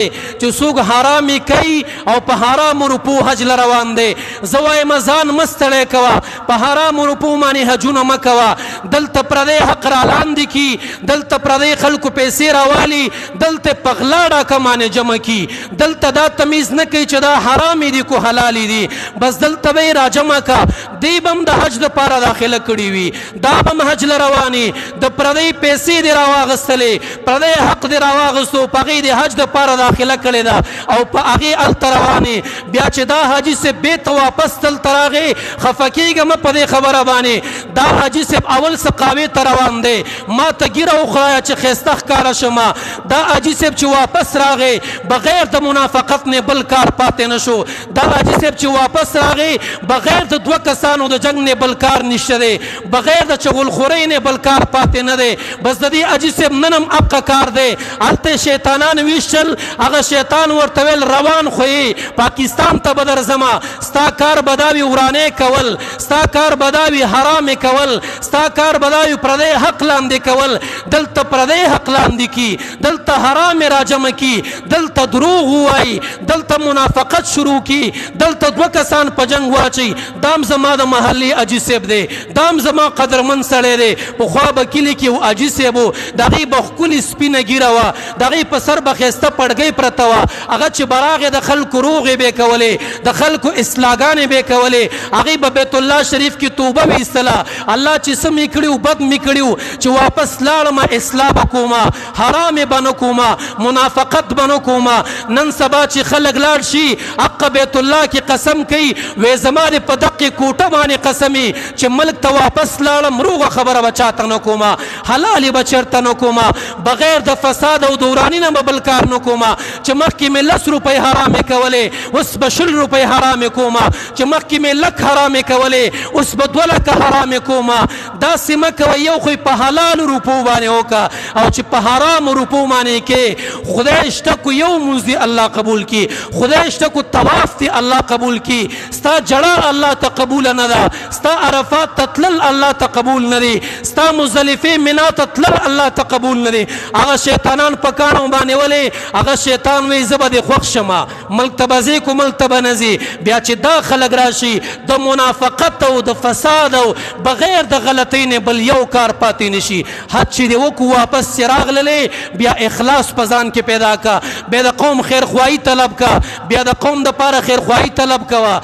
چې څوک حرامي کوي او په حرامو روپو حج له روان دی. زه وایم ځان مه ستړی کوه، په حرامو روپو باندې حجونه مه کوه. دلته پردی حق را لاندې کي، دلته پردی خلکو پیسې راوالي، دلته په غلا ډاکه باندې جمع کي. دلته دا تمیز نه کوي چې دا حرامې دي کو حلالې دي، بس دلته به یې راجمع که. دی به هم د حج دپاره داخله کړي وي، دا به هم حج له روانې، د پردی پیسې دې راواغستلې، پردی حق دې راواغستو، په هغې د حج دپاره داخله کړې ده او په هغې هلته روانې. بیا چې دا حاجي صاحب بېرته واپس دلته راغې، خفه کېږه مه په دې خبره باندې. دا حاجي صاحب اول سقاوې ته روان دی، ما ته ګیره وخورايه چې ښایسته ښکاره شمه. دا حاجي صاحب چې واپس راغې بغیر د منافقت نه بل کار پاتې نه شو. دا حاجي صاحب چې واپس راغې بغیر د دوه کسانو د جنګ نه بل کار نشته دی، بغیر د چغلخورۍ نه بل کار پاتې نه دی. بس د دې حاجي صاحب نن هم حقه کار دی. هلته شیطانان ویشتل، هغه شیطان ورته ویل روان خو یې پاکستان ته به درځمه، ستا کار به دا وي ورانۍ کول، ستا کار به دا وي حرامې کول، ستا کار به دا وي پردی حق لاندې کول. دلته پردی حق لاندې کي، دلته حرامې راجمع کي، دلته دروغ ووایي، دلته منافقت شروع کی، دلته دوه کسان په جنګ واچي. دام زما د محلي حاجي صاحب دی، دام زما قدرمن سړی دی. پخوا به کلي کې یو حاجي صاحب و، د هغې به ښکلې سپینه ږیره وه، د هغې په سر به ښایسته پړګۍ پرته وه. هغه چې به راغې د خلکو روغې به یې کولې، د خلکو اصلاحګانې به یې کولې. هغې به بیت الله شریف کې توبه به ایستله، الله چې څه مې کړي بد مې کړي، چې واپس لاړمه اصلاح به کومه، حرامې به نه کومه، منافقت به نه کومه. نن سبا چې خلک لاړ شي حق بیت الله کې قسم کوي، وی زما دې په دقې کوټه باندې قسمي چې ملک ته واپس لاړم روغه خبره به چاته نه کومه، حلالې به چېرته نه کومه، بغیر د فساد او دوراني نه به بل کار نه کومه. چې مخکې مې 10 روپۍ حرامې کولې اوس به 20 روپۍ حرامې کومه، چې مخکې مې 100 حرامې کولې اوس به 2 لکه حرامې کومه. داسې مه کوه، یو خو په حلالو روپو باندې وکړه، او چې په حرامو روپو باندې کې خدای شته کو یو مونځ دې الله قبول کی، خدای شته کو طواف دې الله قبول کی. ستا جړه الله ته قبول نه ده، ستا عرفات ته تلل الله ته قبول نه دي، ستا مزدلفې منا ته تلل الله ته قبول نه دي. هغه شیطانان په کاڼو باندې ولې هغه شیطان وایي زه به دې خوښ شمه، ملک ته به ځې کو ملک ته به نه ځې. بیا چې دا خلک راشي د منافقت او د فساد او بغیر د غلطۍ نه بل یو کار پاتې نشي. حج چې دې وکړو واپس چې راغللې بیا اخلاص په ځان کې پیدا کا، بیا د قوم خیرخواهي طلب کا، بیا د قوم دپاره خیرخواهي طلب کوه.